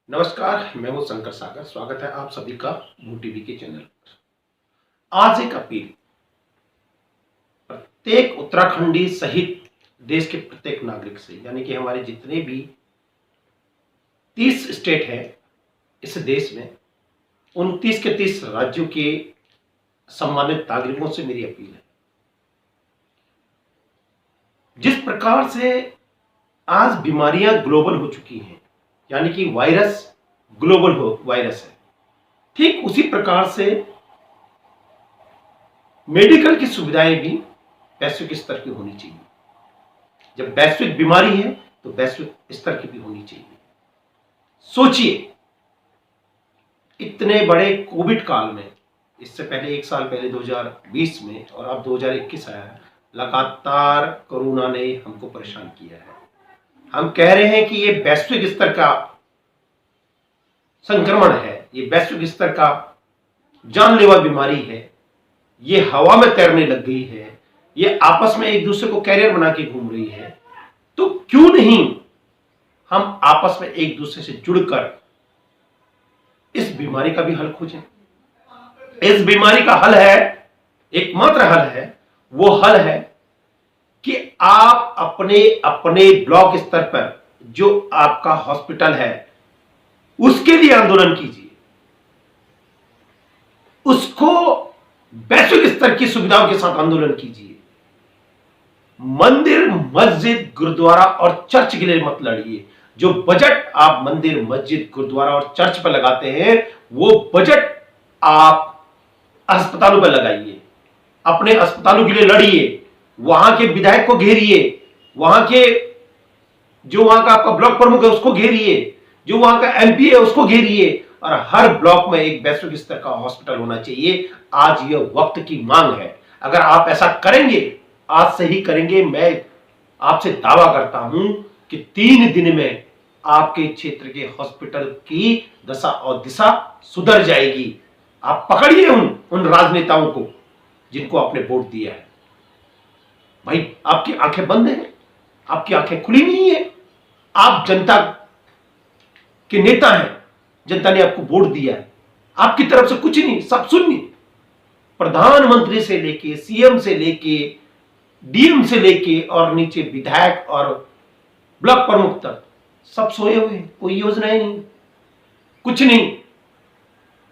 नमस्कार, मैं हूं शंकर सागर। स्वागत है आप सभी का भू टीवी के चैनल पर। आज एक अपील प्रत्येक उत्तराखंडी सहित देश के प्रत्येक नागरिक से, यानी कि हमारे जितने भी 30 स्टेट हैं इस देश में, उन 30 के 30 राज्यों के सम्मानित नागरिकों से मेरी अपील है। जिस प्रकार से आज बीमारियां ग्लोबल हो चुकी हैं, यानी कि वायरस ग्लोबल वायरस है, ठीक उसी प्रकार से मेडिकल की सुविधाएं भी वैश्विक स्तर की होनी चाहिए। जब वैश्विक बीमारी है तो वैश्विक स्तर की भी होनी चाहिए। सोचिए, इतने बड़े कोविड काल में, इससे पहले एक साल पहले 2020 में और अब 2021 आया है, लगातार कोरोना ने हमको परेशान किया है। हम कह रहे हैं कि ये वैश्विक स्तर का संक्रमण है, ये वैश्विक स्तर का जानलेवा बीमारी है, ये हवा में तैरने लग गई है, ये आपस में एक दूसरे को कैरियर बना के घूम रही है। तो क्यों नहीं हम आपस में एक दूसरे से जुड़कर इस बीमारी का भी हल खोजें। इस बीमारी का हल है, एकमात्र हल है, वो हल है कि आप अपने अपने ब्लॉक स्तर पर जो आपका हॉस्पिटल है उसके लिए आंदोलन कीजिए, उसको वैश्विक स्तर की सुविधाओं के साथ आंदोलन कीजिए। मंदिर, मस्जिद, गुरुद्वारा और चर्च के लिए मत लड़िए। जो बजट आप मंदिर, मस्जिद, गुरुद्वारा और चर्च पर लगाते हैं, वो बजट आप अस्पतालों पर लगाइए। अपने अस्पतालों के लिए लड़िए, वहां के विधायक को घेरिए, वहां के जो वहां का आपका ब्लॉक प्रमुख है उसको घेरिए, जो वहां का एमपी है उसको घेरिए, और हर ब्लॉक में एक वैश्विक स्तर का हॉस्पिटल होना चाहिए। आज यह वक्त की मांग है। अगर आप ऐसा करेंगे, आज से ही करेंगे, मैं आपसे दावा करता हूं कि 3 दिन में आपके क्षेत्र के हॉस्पिटल की दशा और दिशा सुधर जाएगी। आप पकड़िए उन राजनेताओं को जिनको आपने वोट दिया है। भाई, आपकी आंखें बंद हैं, आपकी आंखें खुली नहीं है। आप जनता के नेता हैं, जनता ने आपको वोट दिया है, आपकी तरफ से कुछ नहीं, सब शून्य। प्रधानमंत्री से लेके सीएम से लेके डीएम से लेके और नीचे विधायक और ब्लॉक प्रमुख तक सब सोए हुए, कोई योजनाएं नहीं, कुछ नहीं।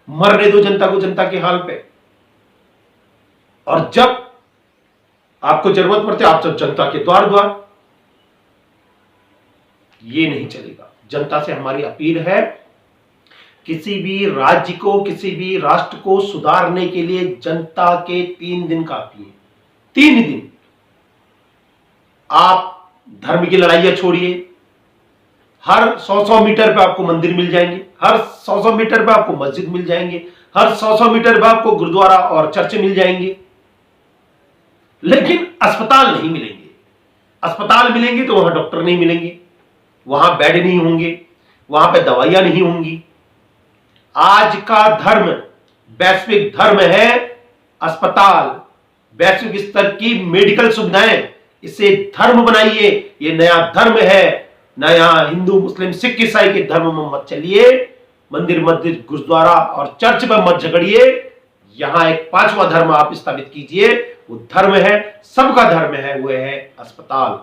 मरने दो जनता को जनता के हाल पे। और जब आपको जरूरत पड़ती है, आप सब जनता के द्वार द्वार। ये नहीं चलेगा। जनता से हमारी अपील है, किसी भी राज्य को, किसी भी राष्ट्र को सुधारने के लिए जनता के 3 दिन काफी है। 3 दिन आप धर्म की लड़ाइयां छोड़िए। हर 100-100 मीटर पे आपको मंदिर मिल जाएंगे, हर 100-100 मीटर पे आपको मस्जिद मिल जाएंगे, हर 100-100 मीटर पे आपको गुरुद्वारा और चर्च मिल जाएंगे, लेकिन अस्पताल नहीं मिलेंगे। अस्पताल मिलेंगे तो वहां डॉक्टर नहीं मिलेंगे, वहां बेड नहीं होंगे, वहां पे दवाइयां नहीं होंगी। आज का धर्म, वैश्विक धर्म है अस्पताल, वैश्विक स्तर की मेडिकल सुविधाएं। इसे धर्म बनाइए। ये नया धर्म है, नया हिंदू, मुस्लिम, सिख, ईसाई के धर्म में मत चलिए। मंदिर, मस्जिद, गुरुद्वारा और चर्च पर मत झगड़िए। यहां एक 5वां धर्म आप स्थापित कीजिए। वो धर्म है, सबका धर्म है, वो है अस्पताल।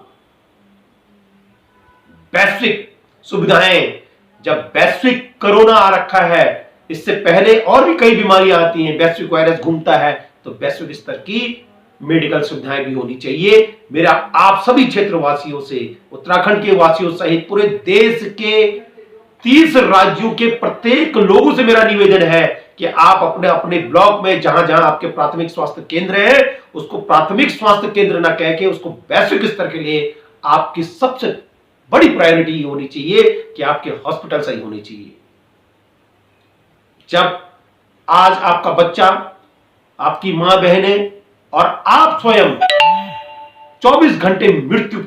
वैश्विक सुविधाएं। जब वैश्विक कोरोना आ रखा है, इससे पहले और भी कई बीमारियां आती हैं, वैश्विक वायरस घूमता है, तो वैश्विक स्तर की मेडिकल सुविधाएं भी होनी चाहिए। मेरा आप सभी क्षेत्रवासियों से, उत्तराखंड के वासियों सहित पूरे देश के 30 राज्यों के प्रत्येक लोगों से मेरा निवेदन है कि आप अपने अपने ब्लॉक में जहां जहां आपके प्राथमिक स्वास्थ्य केंद्र है, उसको प्राथमिक स्वास्थ्य केंद्र न कह के उसको वैश्विक स्तर के लिए आपकी सबसे बड़ी प्रायोरिटी होनी चाहिए कि आपके हॉस्पिटल सही होने चाहिए। जब आज आपका बच्चा, आपकी मां बहनें और आप स्वयं 24 घंटे मृत्यु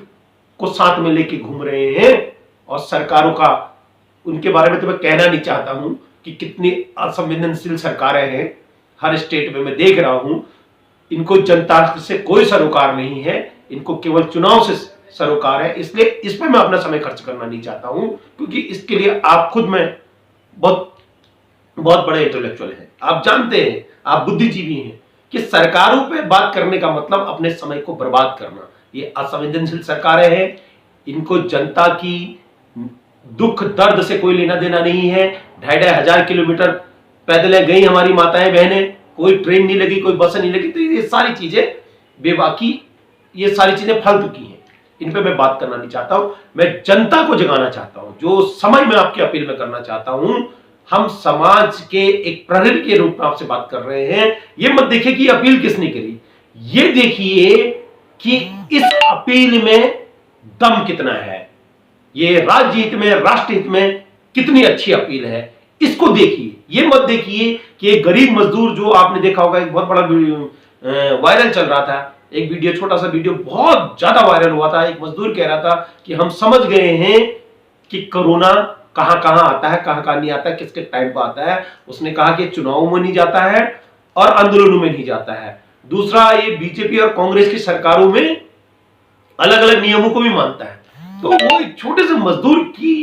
को साथ में लेके घूम रहे हैं, और सरकारों का, उनके बारे में तो मैं कहना नहीं चाहता हूं कि कितनी असंवेदनशील सरकारें हैं। हर स्टेट में मैं देख रहा हूं, इनको जनता से कोई सरोकार नहीं है, इनको केवल चुनाव से सरोकार है। इसलिए इस पर मैं अपना समय खर्च करना नहीं चाहता हूं, क्योंकि इसके लिए आप खुद में बहुत बहुत बड़े इंटेलेक्चुअल हैं, आप जानते हैं, आप बुद्धिजीवी हैं कि सरकारों पे बात करने का मतलब अपने समय को बर्बाद करना। ये असंवेदनशील सरकारें हैं, इनको जनता की दुख दर्द से कोई लेना देना नहीं है। 2,500 किलोमीटर पैदल गई हमारी माताएं बहनें, कोई ट्रेन नहीं लगी, कोई बस नहीं लगी, तो ये सारी चीजें बेबाकी, ये सारी चीजें फालतू की हैं, इन पे मैं बात करना नहीं चाहता हूं। मैं जनता को जगाना चाहता हूं, जो समय में आपकी अपील में करना चाहता हूं। हम समाज के एक प्रहरी के रूप में आपसे बात कर रहे हैं। ये मत देखिए कि अपील किसने करी, ये देखिए कि इस अपील में दम कितना है, ये राज्य हित में, राष्ट्र हित में कितनी अच्छी अपील है, इसको देखिए। ये मत देखिए कि एक गरीब मजदूर, जो आपने देखा होगा एक बहुत बड़ा वायरल चल रहा था, एक वीडियो, छोटा सा वीडियो बहुत ज्यादा वायरल हुआ था। एक मजदूर कह रहा था कि हम समझ गए हैं कि कोरोना कहां कहां आता है, कहां कहां नहीं आता है, किसके टाइम पर आता है। उसने कहा कि चुनाव में नहीं जाता है और आंदोलनों में नहीं जाता है। दूसरा, ये बीजेपी और कांग्रेस की सरकारों में अलग अलग नियमों को भी मानता है। तो वो एक छोटे से मजदूर की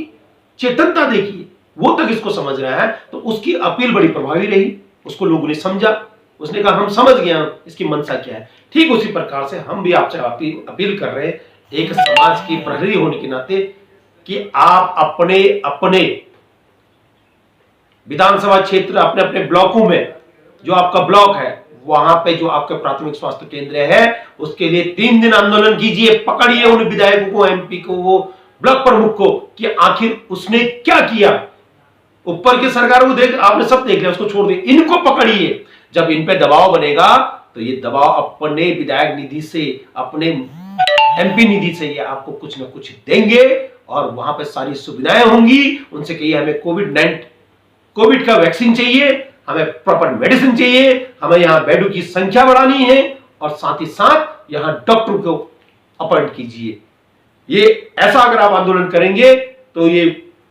चेतनता देखिए, वो तक इसको समझ रहा है, तो उसकी अपील बड़ी प्रभावी रही, उसको लोगों ने समझा। उसने कहा हम समझ गए इसकी मंशा क्या है। ठीक उसी प्रकार से हम भी आपसे अपील कर रहे हैं, एक समाज की प्रहरी होने के नाते, कि आप अपने अपने विधानसभा क्षेत्र, अपने अपने ब्लॉकों में, जो आपका ब्लॉक है वहां पे जो आपका प्राथमिक स्वास्थ्य केंद्र है, उसके लिए 3 दिन आंदोलन कीजिए। पकड़िए उन विधायकों को, एमपी को, वो ब्लॉक प्रमुख को, कि आखिर उसने क्या किया। ऊपर की सरकार को देख, आपने सब देख लिया, उसको छोड़ दिया, इनको पकड़िए। जब इन पे दबाव बनेगा तो ये दबाव अपने विधायक निधि से, अपने एमपी निधि से ये आपको कुछ ना कुछ देंगे, और वहां पे सारी सुविधाएं होंगी। उनसे कहिए हमें कोविड का वैक्सीन चाहिए, हमें प्रॉपर मेडिसिन चाहिए, हमें यहां बेडों की संख्या बढ़ानी है, और साथ ही साथ यहां डॉक्टर को अपॉइंट कीजिए। ये ऐसा अगर आप आंदोलन करेंगे तो ये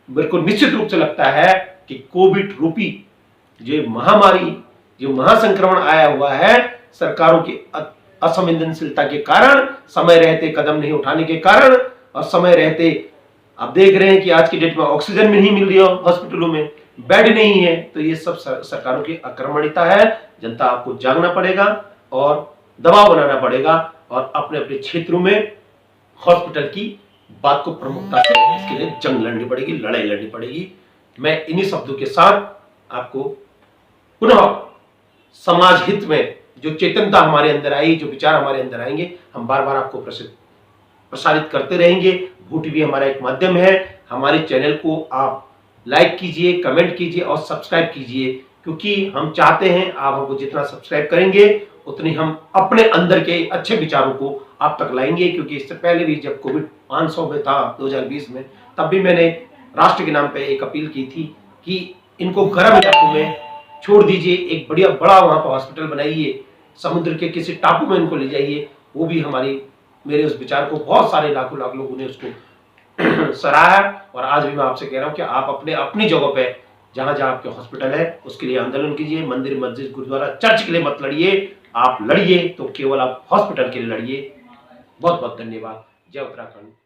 मेरे को निश्चित रूप से लगता है कि कोविड रूपी जो महामारी, जो महासंक्रमण आया हुआ है, सरकारों की असंवेदनशीलता के कारण, समय रहते कदम नहीं उठाने के कारण, और समय रहते आप देख रहे हैं कि आज की डेट में ऑक्सीजन भी नहीं मिल रही है, हॉस्पिटलों में बेड नहीं है, तो ये सब सरकारों की आक्रमणिता है। जनता आपको जागना पड़ेगा और दबाव बनाना पड़ेगा, और अपने अपने क्षेत्रों में हॉस्पिटल की बात को प्रमुखता से इसके लिए जंग लड़नी पड़ेगी, लड़ाई लड़नी पड़ेगी। मैं इन्हीं शब्दों के साथ आपको पुनः समाज हित में जो चेतनता हमारे अंदर आई, जो विचार हमारे अंदर आएंगे, हम बार बार आपको प्रसारित करते रहेंगे। भू टीवी हमारा एक माध्यम है। हमारे चैनल को आप लाइक कीजिए, कमेंट कीजिए और सब्सक्राइब कीजिए, क्योंकि हम चाहते हैं आप हमको जितना सब्सक्राइब करेंगे उतनी हम अपने अंदर के अच्छे विचारों को आप तक लाएंगे। क्योंकि इससे पहले भी जब कोविड 500 में था 2020 में, तब भी मैंने राष्ट्र के नाम पे एक अपील की थी कि इनको गर्म इलाकों में छोड़ दीजिए, एक बड़ा वहां पर हॉस्पिटल बनाइए, समुद्र के किसी टापू में इनको ले जाइए। वो भी मेरे उस विचार को बहुत सारे लाखों लोगों ने उसको सराहा। और आज भी मैं आपसे कह रहा हूं कि आप अपनी जगह पे जहां जहां आपके हॉस्पिटल है उसके लिए आंदोलन कीजिए। मंदिर, मस्जिद, गुरुद्वारा, चर्च के लिए मत लड़िए। आप लड़िए तो केवल आप हॉस्पिटल के लिए लड़िए। बहुत बहुत धन्यवाद। जय उत्तराखंड।